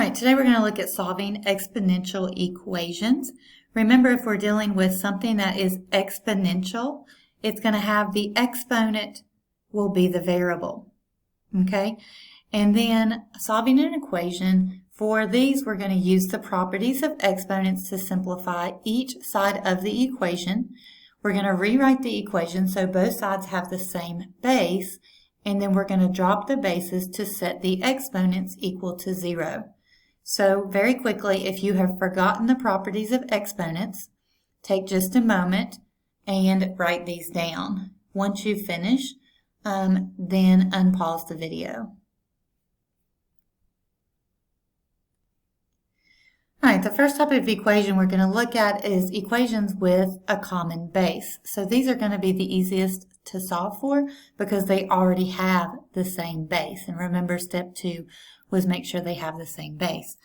Alright, today we're going to look at solving exponential equations. Remember, if we're dealing with something that is exponential, it's going to have the exponent will be the variable. Okay? And then solving an equation, for these we're going to use the properties of exponents to simplify each side of the equation. We're going to rewrite the equation so both sides have the same base, and then we're going to drop the bases to set the exponents equal to 0. So very quickly, if you have forgotten the properties of exponents, take just a moment and write these down. Once you finish, then unpause the video. All right, the first type of equation we're going to look at is equations with a common base. So these are going to be the easiest to solve for because they already have the same base. And remember, step 2 was make sure they have the same base.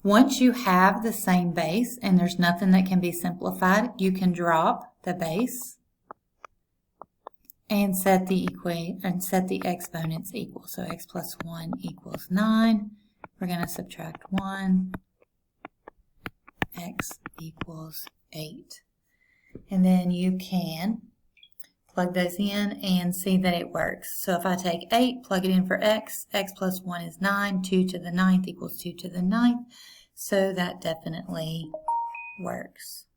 Once you have the same base and there's nothing that can be simplified, you can drop the base and set the exponents equal. So x plus 1 equals 9. We're going to subtract 1. X equals 8. And then you can plug those in and see that it works. So if I take 8, plug it in for x, x plus 1 is 9, 2 to the 9th equals 2 to the 9th. So that definitely works.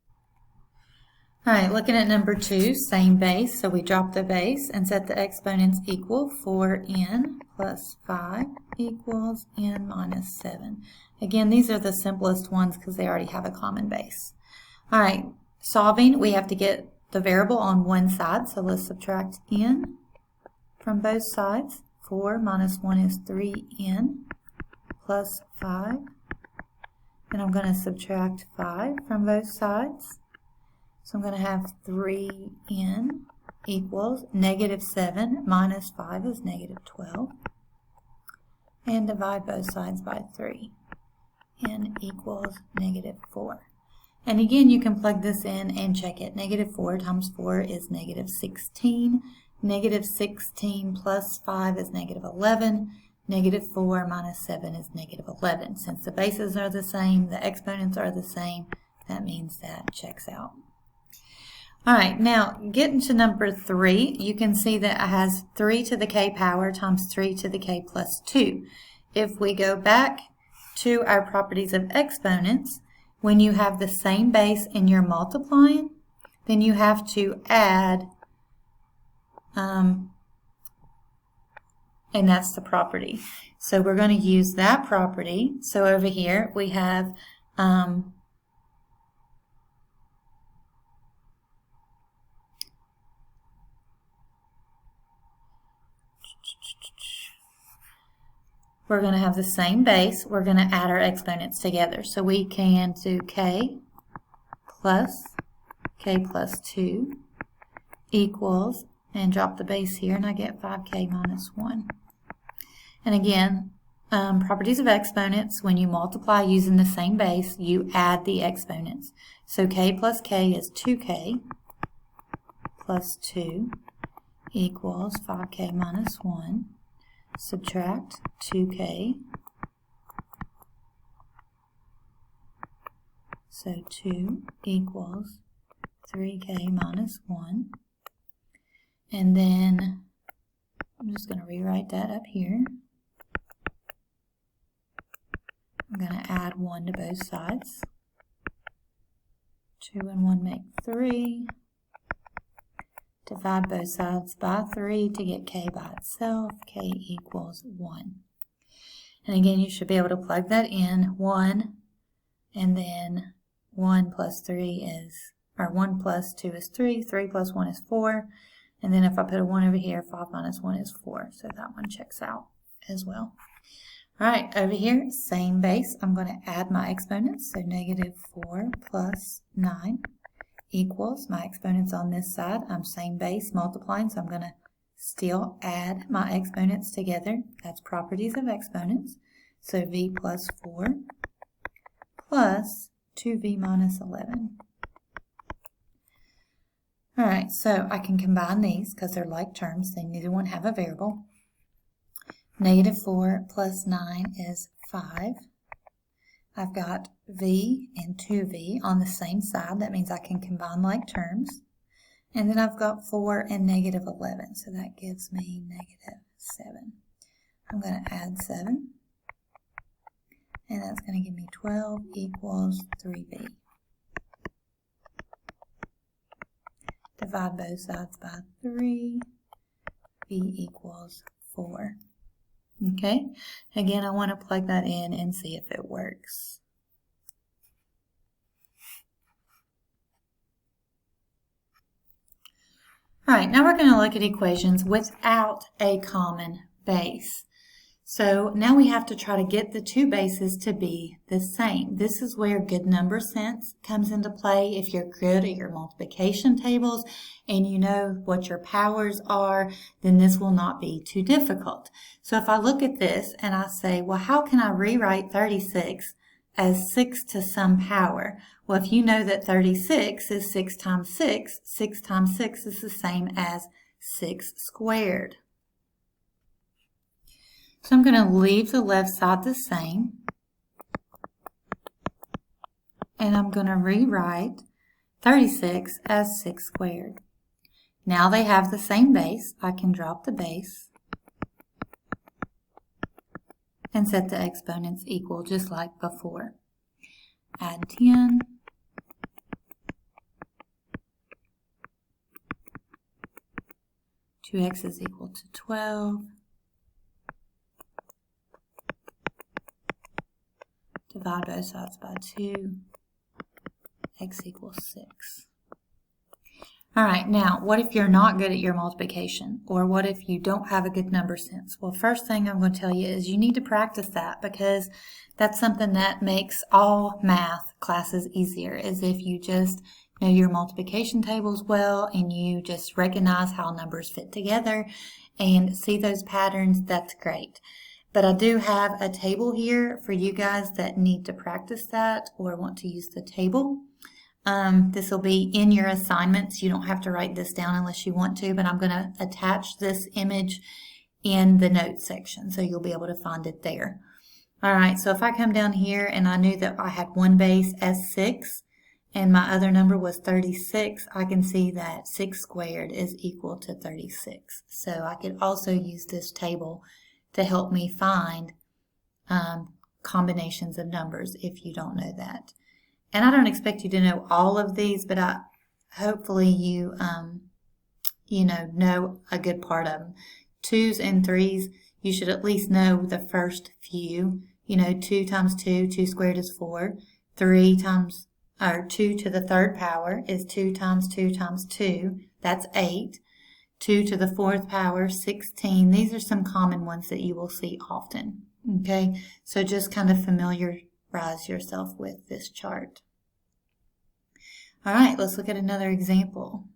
All right, looking at number 2, same base. So we drop the base and set the exponents equal. 4n plus 5 equals n minus 7. Again, these are the simplest ones because they already have a common base. All right, solving, we have to get the variable on one side, so let's subtract n from both sides. 4 minus 1 is 3n plus 5. And I'm going to subtract 5 from both sides. So I'm going to have 3n equals negative 7 minus 5 is negative 12. And divide both sides by 3. N equals negative 4. And again, you can plug this in and check it. Negative 4 times 4 is negative 16. Negative 16 plus 5 is negative 11. Negative 4 minus 7 is negative 11. Since the bases are the same, the exponents are the same, that means that checks out. All right, now getting to number 3, you can see that it has 3 to the k power times 3 to the k plus 2. If we go back to our properties of exponents, when you have the same base and you're multiplying, then you have to add, and that's the property. So we're going to use that property. So over here we have we're going to have the same base. We're going to add our exponents together. So we can do k plus 2 equals, and drop the base here, and I get 5k minus 1. And again, properties of exponents, when you multiply using the same base, you add the exponents. So k plus k is 2k plus 2 equals 5k minus 1. Subtract 2k, so 2 equals 3k minus 1, and then I'm just going to rewrite that up here. I'm going to add 1 to both sides. 2 and 1 make 3. Divide both sides by 3 to get k by itself. K equals 1. And again, you should be able to plug that in. 1, and then 1 plus 3 is, or 1 plus 2 is 3. 3 plus 1 is 4. And then if I put a 1 over here, 5 minus 1 is 4. So that one checks out as well. All right, over here, same base. I'm going to add my exponents. So negative 4 plus 9. Equals my exponents on this side. I'm same base multiplying, so I'm going to still add my exponents together. That's properties of exponents. So v plus 4 plus 2v minus 11. All right, so I can combine these because they're like terms. They neither one have a variable. Negative 4 plus 9 is 5. I've got v and 2v on the same side. That means I can combine like terms. And then I've got 4 and negative 11, so that gives me negative 7. I'm going to add 7, and that's going to give me 12 equals 3v. Divide both sides by 3, v equals 4. Okay, again, I want to plug that in and see if it works. All right, now we're going to look at equations without a common base. So now we have to try to get the two bases to be the same. This is where good number sense comes into play. If you're good at your multiplication tables and you know what your powers are, then this will not be too difficult. So if I look at this and I say, well, how can I rewrite 36 as 6 to some power? Well, if you know that 36 is 6 times 6, 6 times 6 is the same as 6 squared. So I'm going to leave the left side the same, and I'm going to rewrite 36 as 6 squared. Now they have the same base. I can drop the base and set the exponents equal just like before. Add 10. Two x is equal to 12. Divide both sides by 2. X equals 6. All right, now what if you're not good at your multiplication? Or what if you don't have a good number sense? Well, first thing I'm going to tell you is you need to practice that, because that's something that makes all math classes easier, is if you just know your multiplication tables well and you just recognize how numbers fit together and see those patterns. That's great. But I do have a table here for you guys that need to practice that or want to use the table. This will be in your assignments. You don't have to write this down unless you want to, but I'm going to attach this image in the notes section, so you'll be able to find it there. All right, so if I come down here and I knew that I had one base as 6 and my other number was 36, I can see that 6 squared is equal to 36. So I could also use this table to help me find combinations of numbers if you don't know that. And I don't expect you to know all of these, but hopefully you know a good part of them. 2s and 3s, you should at least know the first few. 2 times 2, 2 squared is 4. 2 to the third power is 2 times 2 times 2. That's 8. 2 to the fourth power, 16. These are some common ones that you will see often. Okay, so just kind of familiarize yourself with this chart. All right, let's look at another example.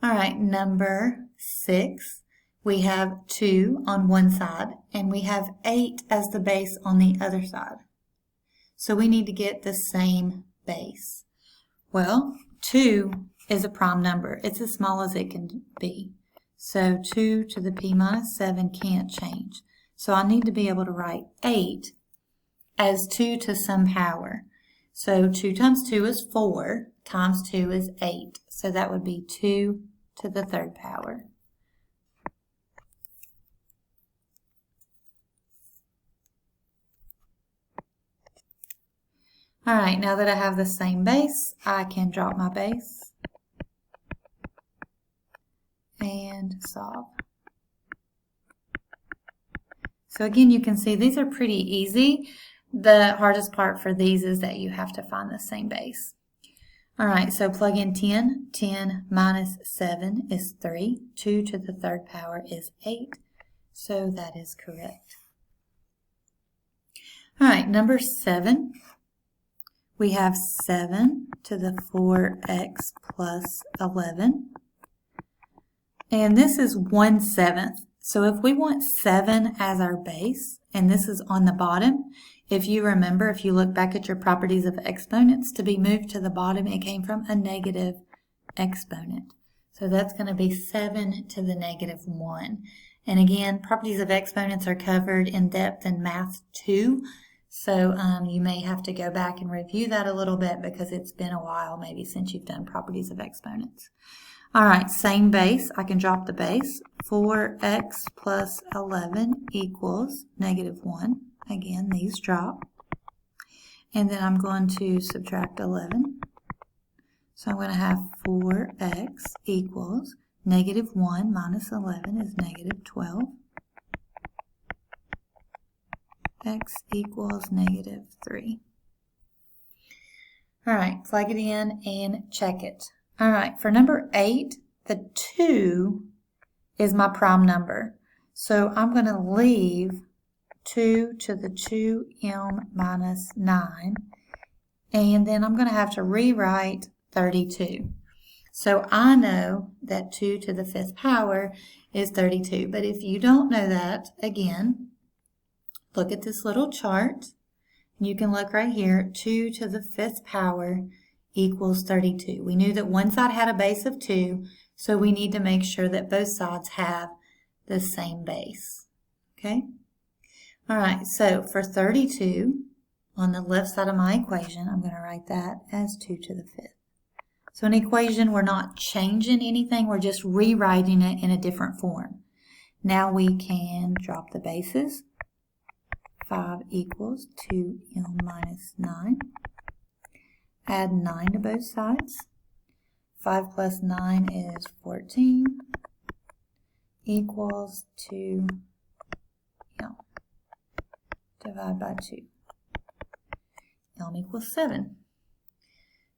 All right, number 6. We have 2 on one side, and we have 8 as the base on the other side. So we need to get the same base. Well, 2 is a prime number. It's as small as it can be. So 2 to the p minus 7 can't change. So I need to be able to write 8 as 2 to some power. So 2 times 2 is 4, times 2 is 8. So that would be 2 to the third power. All right, now that I have the same base, I can drop my base and solve. So again, you can see these are pretty easy. The hardest part for these is that you have to find the same base. All right, so plug in 10. 10 minus 7 is 3. 2 to the third power is 8. So that is correct. All right, number 7. We have 7 to the 4x plus 11. And this is 1/7. So if we want 7 as our base, and this is on the bottom, if you remember, if you look back at your properties of exponents, to be moved to the bottom, it came from a negative exponent. So that's going to be 7 to the negative 1. And again, properties of exponents are covered in depth in Math 2. So you may have to go back and review that a little bit because it's been a while maybe since you've done properties of exponents. All right, same base. I can drop the base. 4x plus 11 equals -1. Again, these drop. And then I'm going to subtract 11. So I'm going to have 4x equals -1 minus 11 is -12. X equals -3. All right, plug it in and check it. All right, for number 8, the 2 is my prime number. So I'm going to leave 2 to the 2m minus 9, and then I'm going to have to rewrite 32. So I know that 2 to the 5th power is 32, but if you don't know that, again, look at this little chart. You can look right here, 2 to the 5th power equals 32. We knew that one side had a base of 2, so we need to make sure that both sides have the same base. Okay? All right, so for 32, on the left side of my equation, I'm going to write that as 2 to the 5th. So an equation, we're not changing anything, we're just rewriting it in a different form. Now we can drop the bases. 5 equals 2m minus 9. Add 9 to both sides. 5 plus 9 is 14 equals 2m. Divide by 2. M equals 7.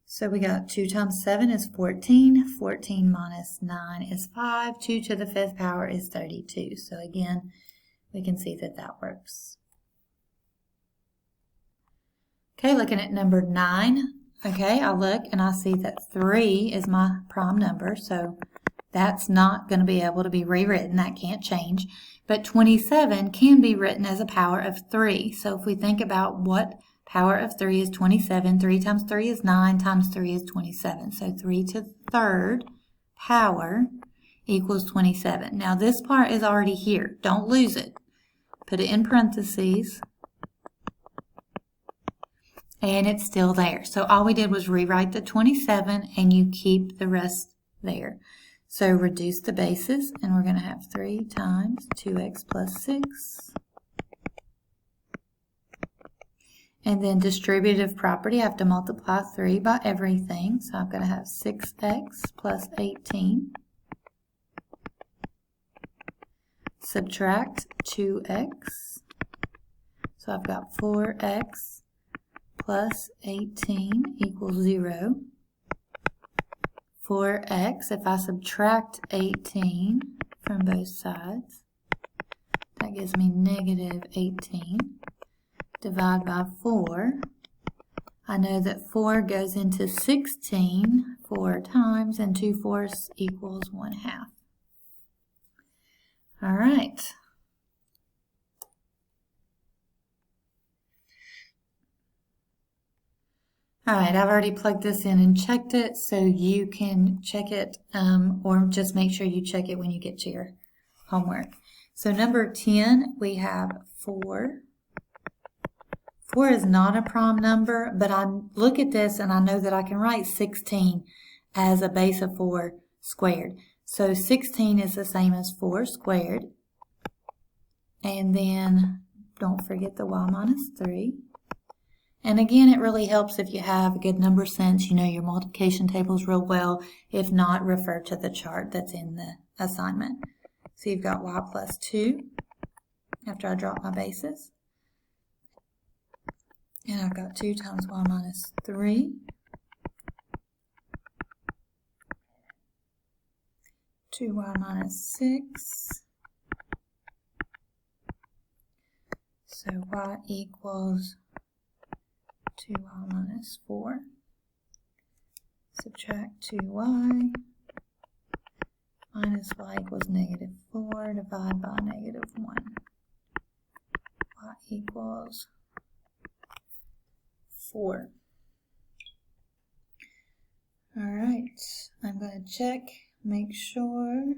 So we got 2 times 7 is 14. 14 minus 9 is 5. 2 to the 5th power is 32. So again, we can see that that works. Okay, looking at number 9. Okay, I look and I see that 3 is my prime number, so that's not going to be able to be rewritten. That can't change. But 27 can be written as a power of 3. So if we think about what power of 3 is 27, 3 times 3 is 9, times 3 is 27. So 3 to the 3rd power equals 27. Now this part is already here. Don't lose it. Put it in parentheses. And it's still there. So all we did was rewrite the 27 and you keep the rest there. So reduce the bases and we're going to have 3 times 2x plus 6. And then distributive property, I have to multiply 3 by everything. So I'm going to have 6x plus 18. Subtract 2x. So I've got 4x plus 18 equals 0. 4x, if I subtract 18 from both sides, that gives me -18. Divide by 4. I know that 4 goes into 16 4 times, and 2/4 equals 1/2. All right. All right, I've already plugged this in and checked it, so you can check it or just make sure you check it when you get to your homework. So number 10, we have 4. 4 is not a prime number, but I look at this and I know that I can write 16 as a base of 4 squared. So 16 is the same as 4 squared. And then don't forget the y minus 3. And again, it really helps if you have a good number sense, you know your multiplication tables real well. If not, refer to the chart that's in the assignment. So you've got y plus 2 after I drop my bases. And I've got 2 times y minus 3. 2y minus 6. So y equals 2y minus 4. Subtract 2y. Minus y equals -4. Divide by -1. Y equals 4. All right, I'm going to check, make sure